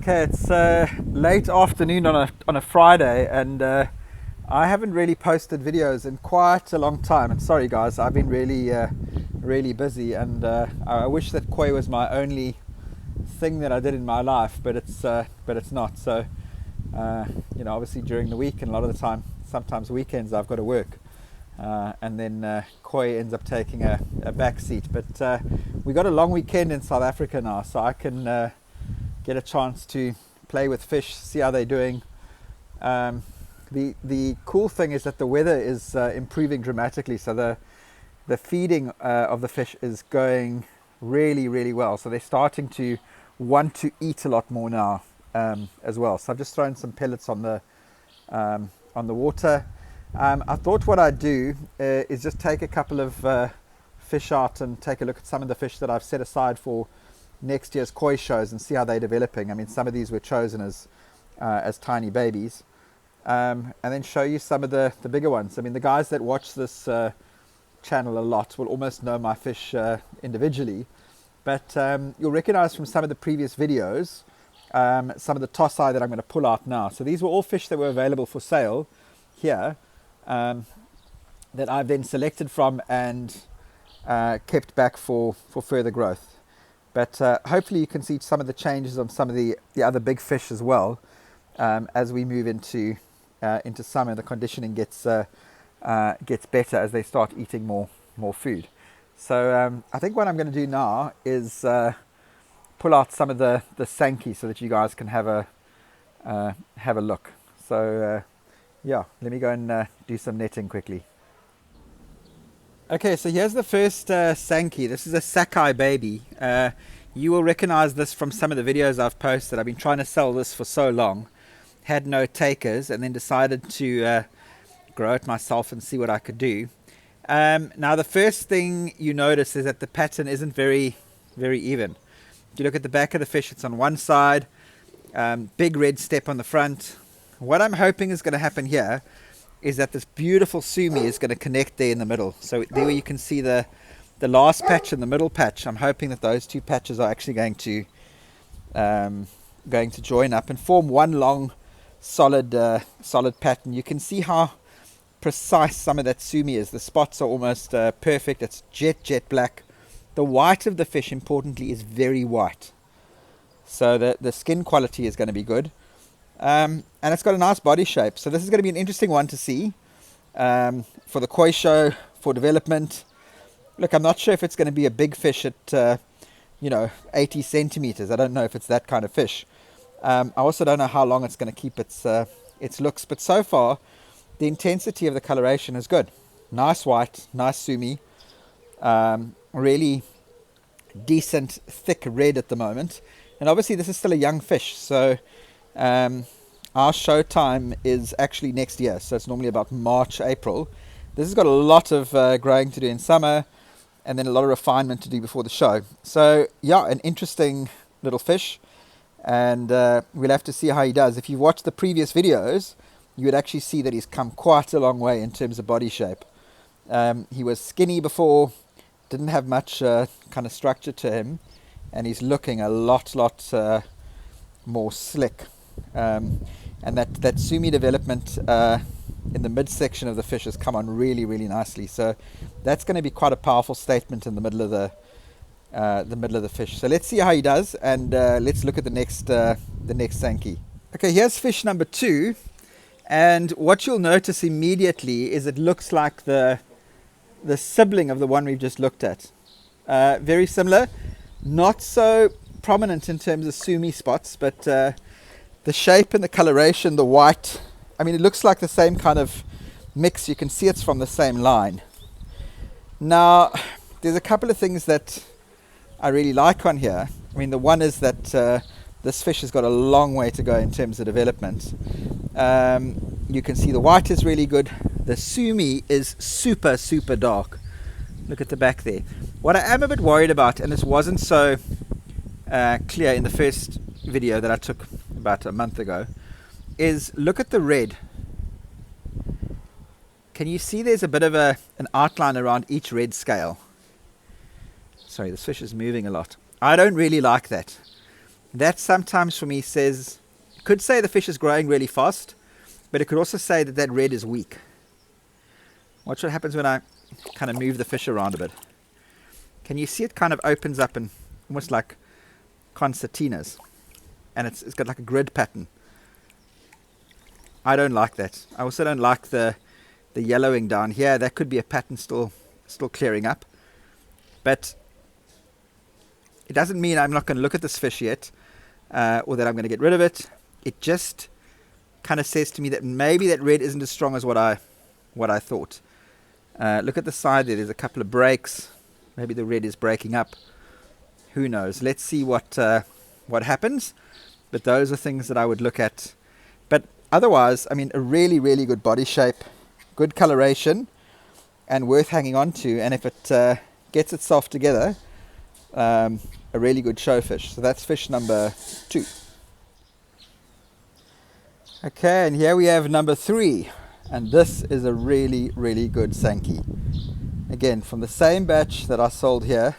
Okay, it's late afternoon on a Friday, and I haven't really posted videos in quite a long time. And sorry, guys, I've been really busy, and I wish that koi was my only thing that I did in my life, but it's not. So obviously during the week and a lot of the time, sometimes weekends, I've got to work, and then koi ends up taking a back seat. But we got a long weekend in South Africa now, so I can get a chance to play with fish, see how they're doing. The cool thing is that the weather is improving dramatically, so the feeding of the fish is going really well. So they're starting to want to eat a lot more now as well. So I've just thrown some pellets on the water. I thought what I'd do is just take a couple of fish out and take a look at some of the fish that I've set aside for next year's koi shows and see how they're developing. I mean, some of these were chosen as tiny babies, and then show you some of the bigger ones. I mean, the guys that watch this channel a lot will almost know my fish individually, but you'll recognize from some of the previous videos some of the tosai that I'm going to pull out now. So these were all fish that were available for sale here, that I've then selected from and kept back for further growth. But hopefully you can see some of the changes on some of the other big fish as well, as we move into summer. The conditioning gets better as they start eating more food. So I think what I'm going to do now is pull out some of the Sanke so that you guys can have a look. So yeah, let me go and do some netting quickly. Okay, so here's the first Sanke. This is a Sakai baby. You will recognize this from some of the videos I've posted. I've been trying to sell this for so long, had no takers, and then decided to grow it myself and see what I could do. Now the first thing you notice is that the pattern isn't very even. If you look at the back of the fish, it's on one side, big red step on the front. What I'm hoping is going to happen here is that this beautiful sumi is going to connect there in the middle. So there where you can see the last patch and the middle patch, I'm hoping that those two patches are actually going to join up and form one long solid pattern. You can see how precise some of that sumi is. The spots are almost perfect. It's jet black. The white of the fish, importantly, is very white. So the skin quality is going to be good. And it's got a nice body shape. So this is going to be an interesting one to see for the koi show, for development. Look, I'm not sure if it's going to be a big fish at 80 centimeters. I don't know if it's that kind of fish. I also don't know how long it's going to keep its looks. But so far, the intensity of the coloration is good. Nice white, nice sumi. Really decent, thick red at the moment. And obviously this is still a young fish. So our show time is actually next year. So it's normally about March, April. This has got a lot of growing to do in summer, and then a lot of refinement to do before the show. So yeah, an interesting little fish, and we'll have to see how he does. If you watch the previous videos, you would actually see that he's come quite a long way in terms of body shape. He was skinny before, didn't have much kind of structure to him, and he's looking a lot more slick. And that sumi development in the midsection of the fish has come on really nicely. So that's going to be quite a powerful statement in the middle of the fish. So let's see how he does, and let's look at the next Sanke. Okay, here's fish number 2, and what you'll notice immediately is it looks like the sibling of the one we've just looked at. Very similar, not so prominent in terms of sumi spots, but the shape and the coloration, the white, I mean, it looks like the same kind of mix. You can see it's from the same line. Now, there's a couple of things that I really like on here. I mean, the one is that this fish has got a long way to go in terms of development. You can see the white is really good. The sumi is super dark. Look at the back there. What I am a bit worried about, and this wasn't so clear in the first video that I took about a month ago, is look at the red. Can you see there's a bit of an outline around each red scale? Sorry, this fish is moving a lot. I don't really like that. that sometimes for me says, could say the fish is growing really fast, but it could also say that that red is weak. Watch what happens when I kind of move the fish around a bit. Can you see it kind of opens up and almost like concertinas, and it's got like a grid pattern. I don't like that. I also don't like the yellowing down here. That could be a pattern still clearing up, but it doesn't mean I'm not going to look at this fish yet, or that I'm going to get rid of it. It just kind of says to me that maybe that red isn't as strong as what I thought. Look at the side there. There's a couple of breaks. Maybe the red is breaking up. Who knows? Let's see what happens. But those are things that I would look at. But otherwise, I mean, a really, really good body shape, good coloration, and worth hanging on to. And if it gets itself together, a really good show fish. So that's fish number 2. Okay, and here we have number 3. And this is a really, really good Sanke. Again, from the same batch that I sold here.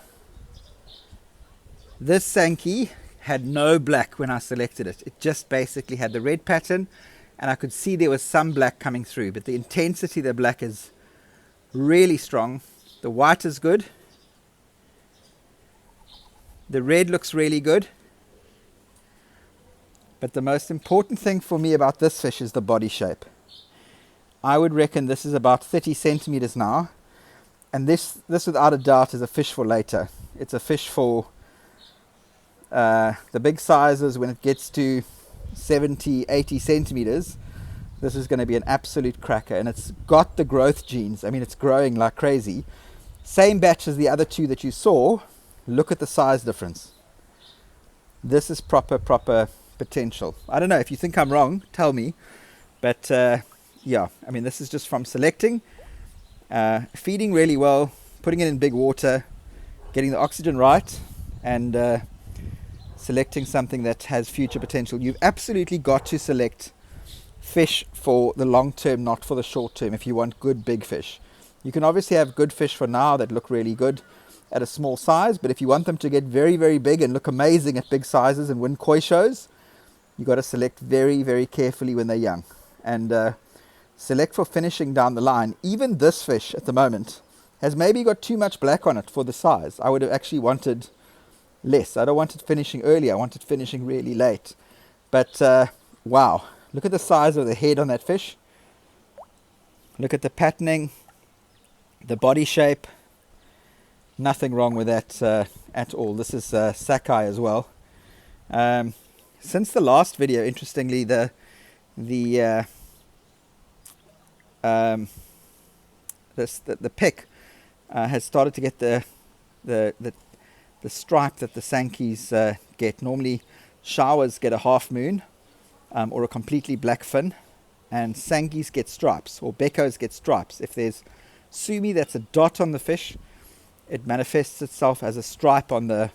This Sanke had no black when I selected it. It just basically had the red pattern, and I could see there was some black coming through, but the intensity of the black is really strong. The white is good. The red looks really good. But the most important thing for me about this fish is the body shape. I would reckon this is about 30 centimeters now. And this without a doubt is a fish for later. It's a fish for the big sizes. When it gets to 70, 80 centimeters, this is going to be an absolute cracker. And it's got the growth genes. I mean, it's growing like crazy. Same batch as the other 2 that you saw. Look at the size difference. This is proper potential. I don't know, if you think I'm wrong, tell me. But yeah, I mean, this is just from selecting, feeding really well, putting it in big water, getting the oxygen right, and selecting something that has future potential. You've absolutely got to select fish for the long term, not for the short term, if you want good big fish. You can obviously have good fish for now that look really good at a small size, but if you want them to get very, very big and look amazing at big sizes and win koi shows, you got to select very, very carefully when they're young, and select for finishing down the line. Even this fish at the moment has maybe got too much black on it for the size. I would have actually wanted less. I don't want it finishing early. I want it finishing really late. But wow, look at the size of the head on that fish. Look at the patterning, the body shape. Nothing wrong with that at all. This is Sakai as well. Since the last video, interestingly, the pick has started to get the stripe that the Sankes get. Normally, showers get a half moon or a completely black fin, and Sankes get stripes, or Beccos get stripes. If there's sumi that's a dot on the fish, it manifests itself as a stripe on the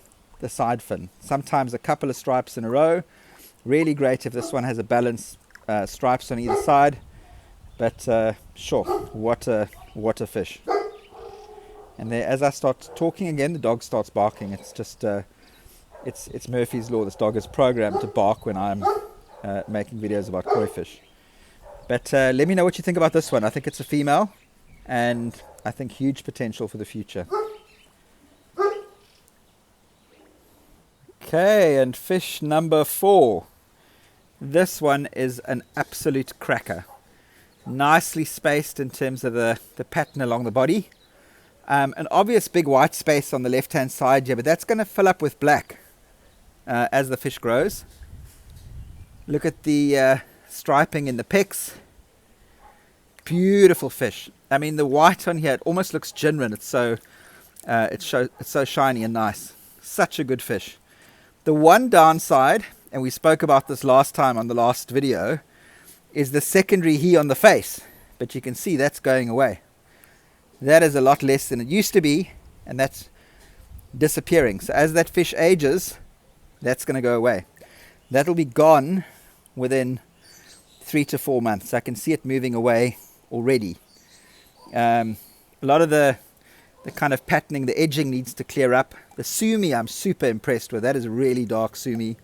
side fin. Sometimes a couple of stripes in a row. Really great if this one has a balanced stripes on either side. But sure, what a fish. And there, as I start talking again, the dog starts barking. It's just it's Murphy's Law. This dog is programmed to bark when I'm making videos about koi fish. But let me know what you think about this one. I think it's a female, and I think huge potential for the future. Okay, and fish number 4. This one is an absolute cracker. Nicely spaced in terms of the pattern along the body. An obvious big white space on the left hand side here, but that's going to fill up with black as the fish grows. Look at the striping in the pecks. Beautiful fish. I mean, the white on here, it almost looks genuine. It's so shiny and nice. Such a good fish. The one downside, and we spoke about this last time on the last video, is the secondary he on the face. But you can see that's going away. That is a lot less than it used to be, and that's disappearing. So as that fish ages, that's going to go away. That'll be gone within 3 to 4 months. I can see it moving away already. A lot of the kind of patterning, the edging needs to clear up. The sumi I'm super impressed with. That is really dark sumi.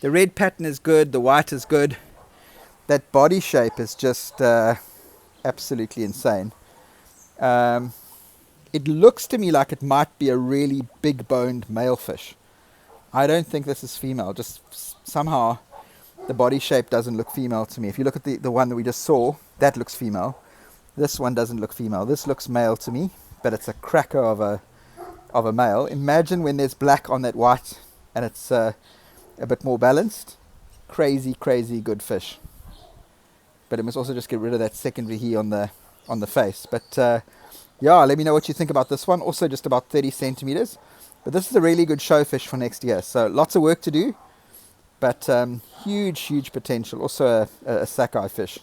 The red pattern is good, the white is good. That body shape is just absolutely insane. It looks to me like it might be a really big boned male fish. I don't think this is female. Just somehow the body shape doesn't look female to me. If you look at the one that we just saw, that looks female. This one doesn't look female. This looks male to me, but it's a cracker of a male. Imagine when there's black on that white and it's a bit more balanced. Crazy, crazy good fish. But it must also just get rid of that secondary he on the face. But yeah, let me know what you think about this one. Also just about 30 centimeters. But this is a really good show fish for next year. So lots of work to do, but huge, huge potential. Also a sockeye fish.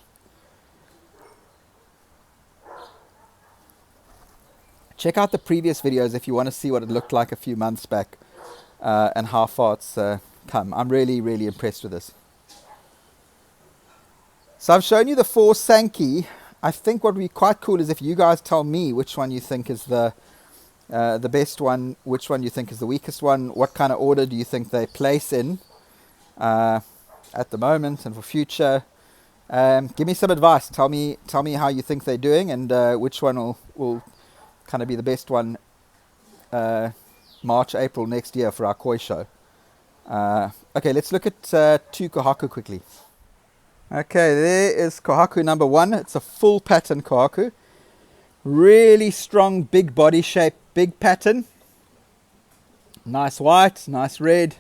Check out the previous videos if you want to see what it looked like a few months back and how far it's come. I'm really, really impressed with this. So I've shown you the 4 Sanke. I think what would be quite cool is if you guys tell me which one you think is the best one, which one you think is the weakest one, what kind of order do you think they place in at the moment and for future. Give me some advice. Tell me how you think they're doing and which one will kind of be the best one March, April next year for our koi show. Okay, let's look at 2 Kohaku quickly. Okay, there is Kohaku number 1. It's a full pattern Kohaku. Really strong, big body shape, big pattern. Nice white, nice red.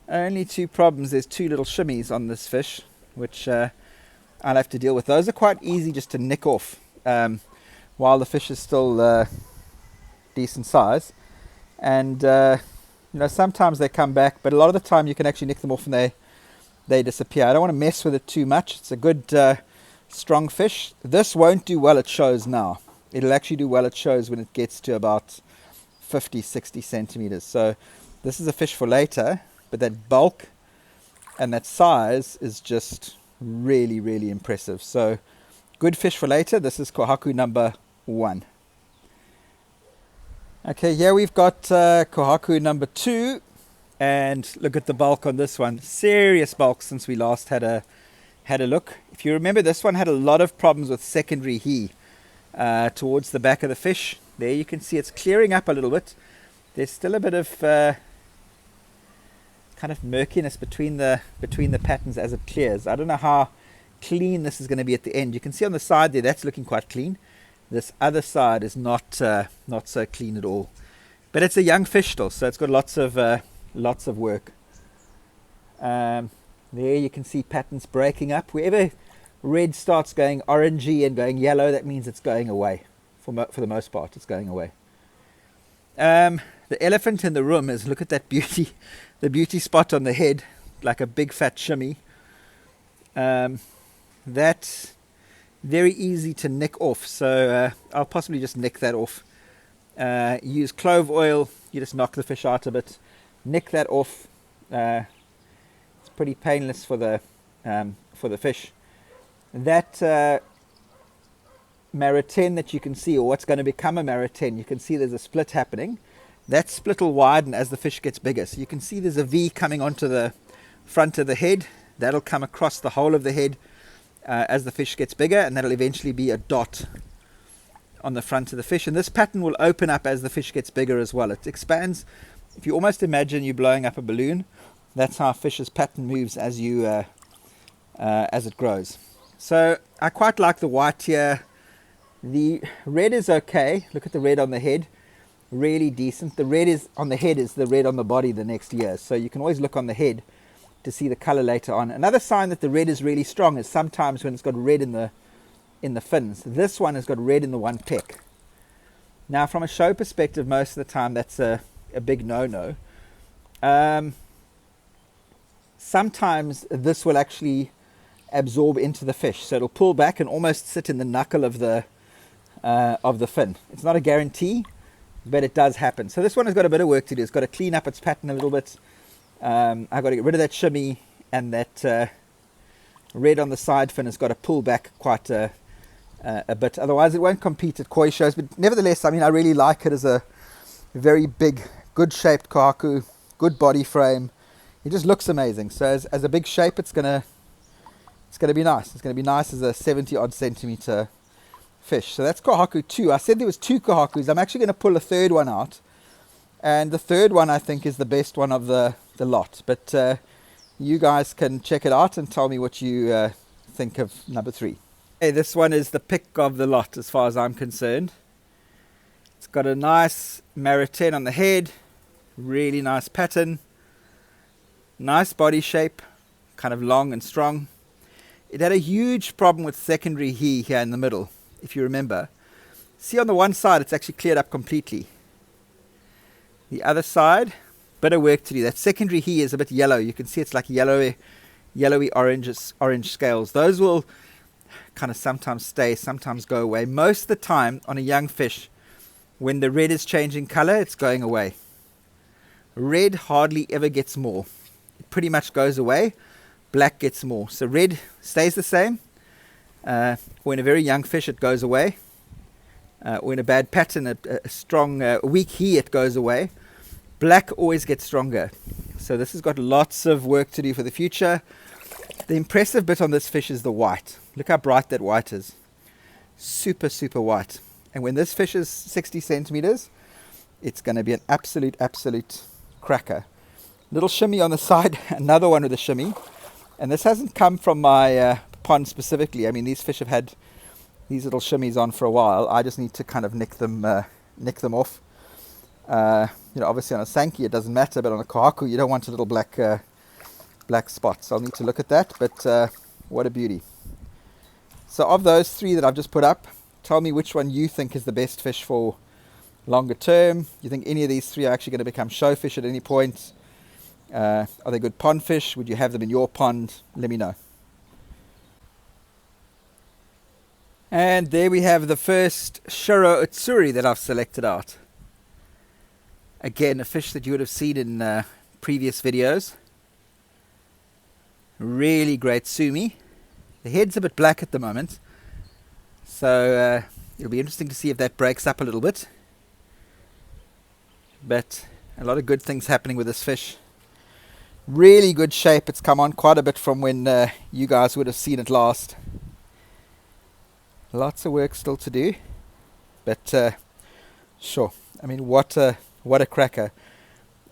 Only 2 problems. There's 2 little shimmies on this fish, which I'll have to deal with. Those are quite easy just to nick off while the fish is still decent size. And sometimes they come back, but a lot of the time you can actually nick them off and they disappear. I don't want to mess with it too much. It's a good strong fish. This won't do well at shows now. It'll actually do well at shows when it gets to about 50, 60 centimeters. So this is a fish for later, but that bulk and that size is just really, really impressive. So good fish for later. This is Kohaku number 1. Okay, here we've got Kohaku number 2. And look at the bulk on this one. Serious bulk since we last had a look. If you remember, this one had a lot of problems with secondary he towards the back of the fish. There you can see it's clearing up a little bit. There's still a bit of kind of murkiness between the patterns as it clears. I don't know how clean this is going to be at the end. You can see on the side there, that's looking quite clean. This other side is not so clean at all. But it's a young fish still, so it's got lots of work. There you can see patterns breaking up. Wherever red starts going orangey and going yellow, that means it's going away. For the most part, it's going away. The elephant in the room is, look at that beauty, the beauty spot on the head, like a big fat shimmy. That's very easy to nick off, so I'll possibly just nick that off. Use clove oil, you just knock the fish out a bit. Nick that off. It's pretty painless for the fish. That Maraten that you can see, or what's going to become a Maraten, you can see there's a split happening. That split will widen as the fish gets bigger. So you can see there's a V coming onto the front of the head. That'll come across the whole of the head as the fish gets bigger, and that'll eventually be a dot on the front of the fish. And this pattern will open up as the fish gets bigger as well. It expands. If you almost imagine you blowing up a balloon, that's how a fish's pattern moves as it grows. So I quite like the white here. The red is okay. Look at the red on the head. Really decent. The red is on the head is the red on the body the next year. So you can always look on the head to see the color later on. Another sign that the red is really strong is sometimes when it's got red in the fins. This one has got red in the one peck. Now from a show perspective, most of the time that's a big no-no. Sometimes this will actually absorb into the fish, so it'll pull back and almost sit in the knuckle of the fin. It's not a guarantee, but it does happen. So this one has got a bit of work to do. It's got to clean up its pattern a little bit. I've got to get rid of that shimmy, and that red on the side fin has got to pull back quite a bit. Otherwise, it won't compete at koi shows. But nevertheless, I mean, I really like it as a very big, good-shaped Kohaku, good body frame, He just looks amazing. So as a big shape, it's gonna be nice. It's gonna be nice as a 70 odd centimeter fish. So that's Kohaku 2. I said there was 2 Kohakus. I'm actually going to pull a third one out, and the third one I think is the best one of the lot. But you guys can check it out and tell me what you think of number 3. Hey, this one is the pick of the lot as far as I'm concerned. It's got a nice Maritain on the head, really nice pattern, nice body shape, kind of long and strong. It had a huge problem with secondary he here in the middle, if you remember. See, on the one side it's actually cleared up completely. The other side, bit of work to do. That secondary he is a bit yellow. You can see it's like yellowy orange scales. Those will kind of sometimes stay, sometimes go away. Most of the time on a young fish, when the red is changing color, it's going away. Red hardly ever gets more. It pretty much goes away. Black gets more. So red stays the same. Or in a very young fish, it goes away. Or in a bad pattern, a strong, weak he, it goes away. Black always gets stronger. So this has got lots of work to do for the future. The impressive bit on this fish is the white. Look how bright that white is. Super, super white. And when this fish is 60 centimeters, it's going to be an absolute cracker. Little shimmy on the side, another one with a shimmy. And this hasn't come from my pond specifically. I mean, these fish have had these little shimmies on for a while. I just need to kind of nick them off. Obviously on a Sanke it doesn't matter, but on a Kohaku you don't want a little black spot. So I'll need to look at that, but what a beauty. So of those 3 that I've just put up, tell me which one you think is the best fish for longer term. You think any of these 3 are actually going to become show fish at any point? Are they good pond fish? Would you have them in your pond? Let me know. And there we have the first Shiro Utsuri that I've selected out. Again, a fish that you would have seen in previous videos. Really great sumi. The head's a bit black at the moment, so it'll be interesting to see if that breaks up a little bit. But a lot of good things happening with this fish. Really good shape. It's come on quite a bit from when you guys would have seen it last. Lots of work still to do, but sure. I mean, what a cracker.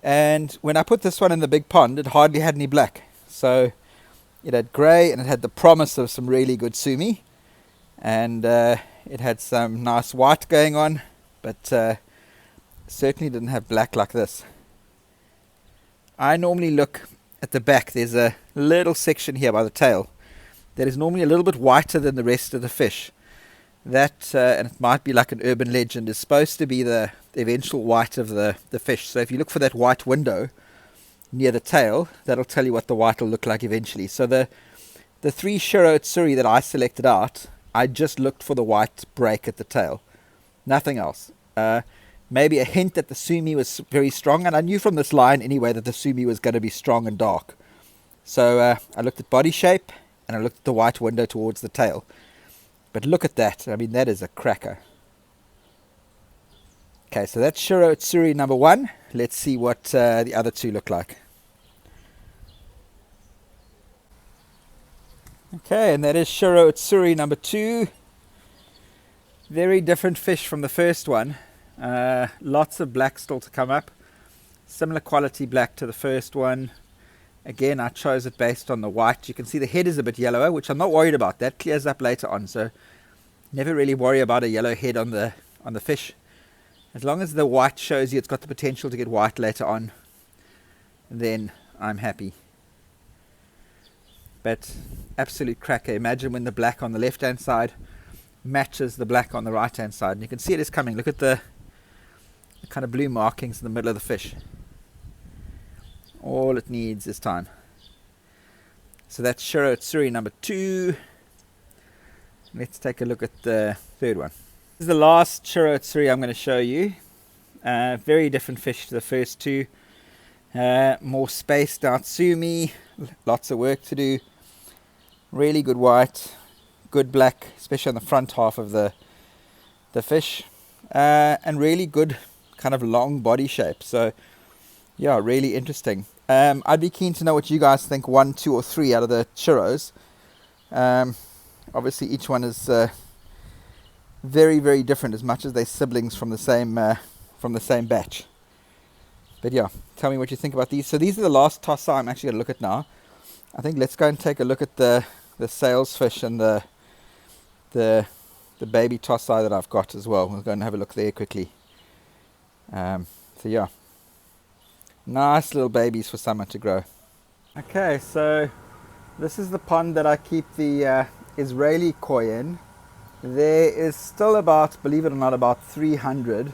And when I put this one in the big pond, it hardly had any black. So it had grey and it had the promise of some really good sumi. And it had some nice white going on, but certainly didn't have black like this. I normally look at the back. There's a little section here by the tail that is normally a little bit whiter than the rest of the fish. That, and it might be like an urban legend, is supposed to be the eventual white of the fish. So if you look for that white window near the tail, that'll tell you what the white will look like eventually. So the 3 Shiro Utsuri that I selected out, I just looked for the white break at the tail. Nothing else. Maybe a hint that the sumi was very strong, and I knew from this line anyway that the sumi was going to be strong and dark. So I looked at body shape and I looked at the white window towards the tail. But look at that. I mean, that is a cracker. Okay, so that's Shiro Utsuri number 1. Let's see what the other 2 look like. Okay, and that is Shiro Utsuri number 2. Very different fish from the first one. Lots of black still to come up. Similar quality black to the first one. Again, I chose it based on the white. You can see the head is a bit yellower, which I'm not worried about. That clears up later on, so never really worry about a yellow head on the fish. As long as the white shows you it's got the potential to get white later on, then I'm happy. But absolute cracker. Imagine when the black on the left-hand side matches the black on the right-hand side. And you can see it is coming. Look at the kind of blue markings in the middle of the fish. All it needs is time. So that's Shiro Utsuri number 2. Let's take a look at the third one. This is the last Shiro Utsuri I'm going to show you. Very different fish to the first 2. More spaced out sumi. Lots of work to do. Really good white. Good black, especially on the front half of the fish. And really good kind of long body shape. So yeah, really interesting. I'd be keen to know what you guys think, 1, 2, or 3 out of the Shiros. Obviously, each one is very, very different, as much as they're siblings from the same batch. But yeah, tell me what you think about these. So these are the last Tossa I'm actually going to look at now. I think let's go and take a look at the sailfish and the baby Tossa that I've got as well. We'll go and have a look there quickly. So yeah, nice little babies for summer to grow. Okay, so this is the pond that I keep the Israeli koi in. There is still about, believe it or not, about 300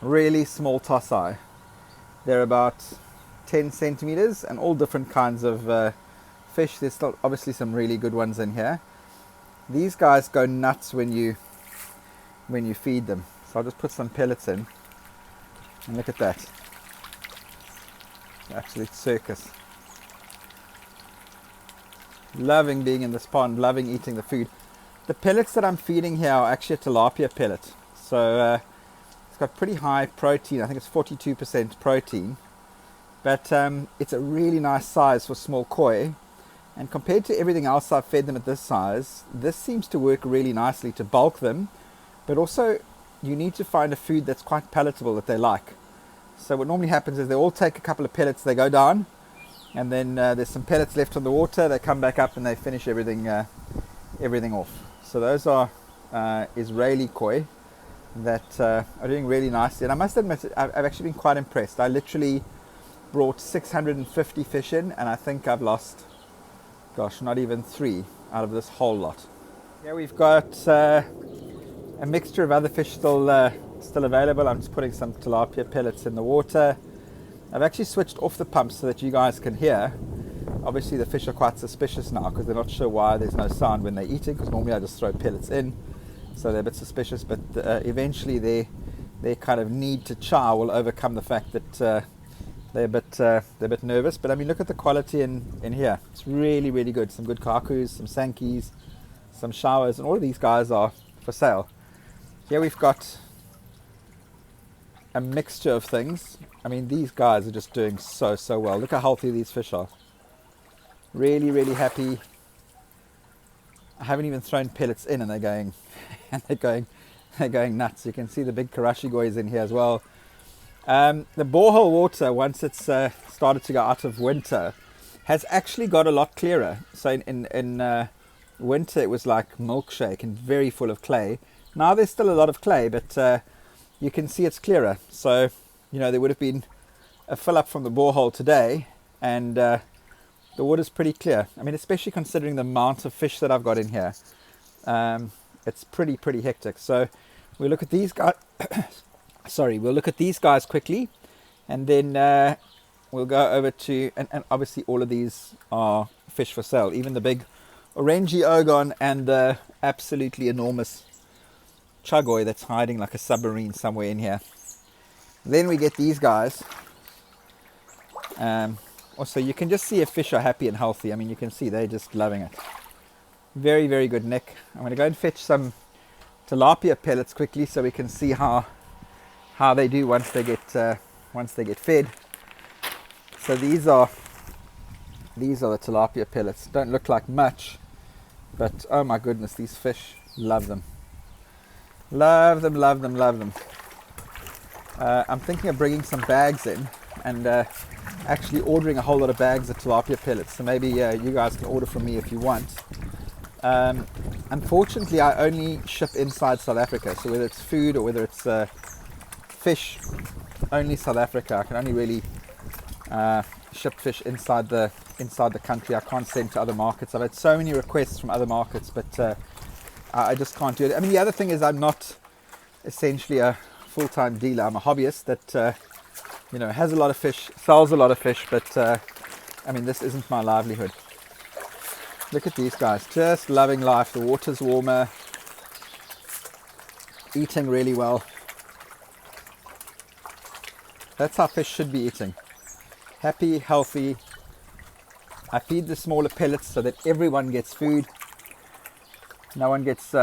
really small Tossa. They're about 10 centimeters and all different kinds of fish. There's still obviously some really good ones in here. These guys go nuts when you feed them. So I'll just put some pellets in and look at that. Absolute circus. Loving being in this pond, loving eating the food. The pellets that I'm feeding here are actually a tilapia pellet. So it's got pretty high protein. I think it's 42% protein. But it's a really nice size for small koi. And compared to everything else I've fed them at this size, this seems to work really nicely to bulk them. But also, you need to find a food that's quite palatable that they like. So what normally happens is they all take a couple of pellets, they go down, and then there's some pellets left on the water, they come back up and they finish everything off. So those are Israeli koi that are doing really nicely. And I must admit, I've actually been quite impressed. I literally brought 650 fish in, and I think I've lost, gosh, not even 3 out of this whole lot. Here we've got a mixture of other fish still available. I'm just putting some tilapia pellets in the water. I've actually switched off the pump so that you guys can hear. Obviously the fish are quite suspicious now because they're not sure why there's no sound when they're eating, because normally I just throw pellets in, so they're a bit suspicious. But eventually their kind of need to chow will overcome the fact that they're a bit nervous. But I mean, look at the quality in here. It's really, really good. Some good Kohakus, some Sankes, some showers, and all of these guys are for sale. Here we've got a mixture of things. I mean, these guys are just doing so well. Look how healthy these fish are. Really, really happy. I haven't even thrown pellets in, and they're going nuts. You can see the big karashigoi in here as well. The borehole water, once it's started to go out of winter, has actually got a lot clearer. So in winter it was like milkshake and very full of clay. Now there's still a lot of clay, but you can see it's clearer. So, you know, there would have been a fill up from the borehole today, and the water's pretty clear. I mean, especially considering the amount of fish that I've got in here. It's pretty hectic. So we'll look at these guys. We'll look at these guys quickly, and then we'll go over to, and obviously all of these are fish for sale, even the big orangey ogon and the absolutely enormous chagoi that's hiding like a submarine somewhere in here. Then we get these guys. Also, you can just see if fish are happy and healthy. I mean, you can see they're just loving it. Very, very good nick. I'm going to go and fetch some tilapia pellets quickly so we can see how they do once they get fed. So these are the tilapia pellets. Don't look like much, but oh my goodness, these fish love them. Love them. I'm thinking of bringing some bags in and actually ordering a whole lot of bags of tilapia pellets. So maybe you guys can order from me if you want. Unfortunately, I only ship inside South Africa. So whether it's food or whether it's fish, only South Africa. I can only really ship fish inside the country. I can't send to other markets. I've had so many requests from other markets, but I just can't do it. I mean, the other thing is I'm not essentially a full-time dealer. I'm a hobbyist that has a lot of fish, sells a lot of fish, but I mean, this isn't my livelihood. Look at these guys, just loving life. The water's warmer, eating really well. That's how fish should be eating. Happy, healthy. I feed the smaller pellets so that everyone gets food. No one gets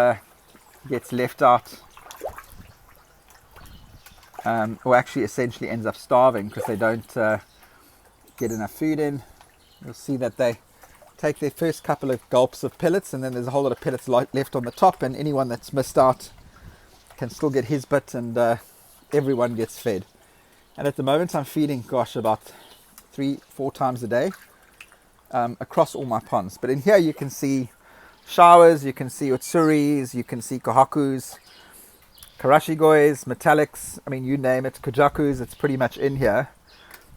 left out, or actually essentially ends up starving because they don't get enough food in. You'll see that they take their first couple of gulps of pellets, and then there's a whole lot of pellets left on the top, and anyone that's missed out can still get his bit, and everyone gets fed. And at the moment I'm feeding, gosh, about 3-4 times a day across all my ponds. But in here you can see showers, you can see utsuris, you can see kohakus, karashigois, metallics, I mean, you name it, kujakus, it's pretty much in here.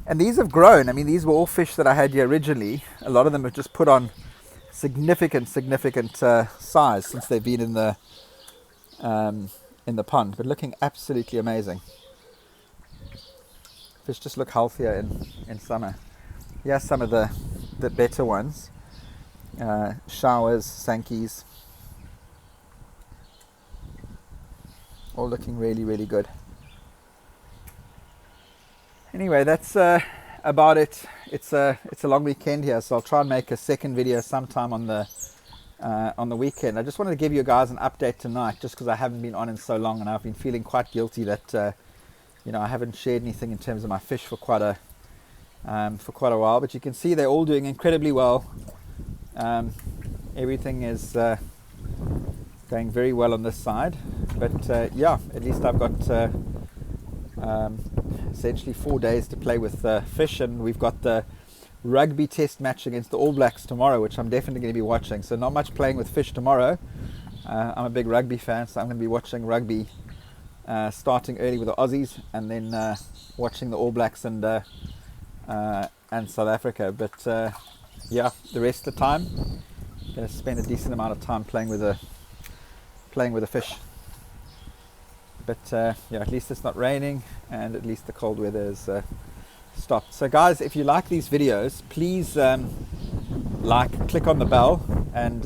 And these have grown. I mean, these were all fish that I had here originally. A lot of them have just put on significant size since they've been in the pond, but looking absolutely amazing. Fish just look healthier in summer. Here's some of the better ones. Showers, Sankes, all looking really good. Anyway, that's about it. It's a long weekend here, so I'll try and make a second video sometime on the weekend. I just wanted to give you guys an update tonight, just because I haven't been on in so long, and I've been feeling quite guilty that I haven't shared anything in terms of my fish for quite a while. But you can see they're all doing incredibly well. Everything is going very well on this side. But yeah, at least I've got essentially 4 days to play with fish, and we've got the rugby test match against the All Blacks tomorrow, which I'm definitely going to be watching. So not much playing with fish tomorrow. I'm a big rugby fan, so I'm going to be watching rugby starting early with the Aussies, and then watching the All Blacks and South Africa. But yeah, the rest of the time I'm going to spend a decent amount of time playing with the fish. But yeah, at least it's not raining, and at least the cold weather is stopped. So guys, if you like these videos, please click on the bell, and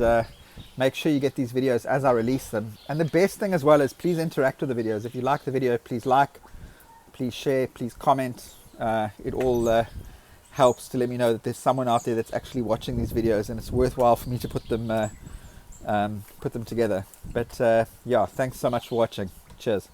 make sure you get these videos as I release them. And the best thing as well is please interact with the videos. If you like the video, please like, please share, please comment. It all helps to let me know that there's someone out there that's actually watching these videos, and it's worthwhile for me to put them together. But yeah, thanks so much for watching. Cheers.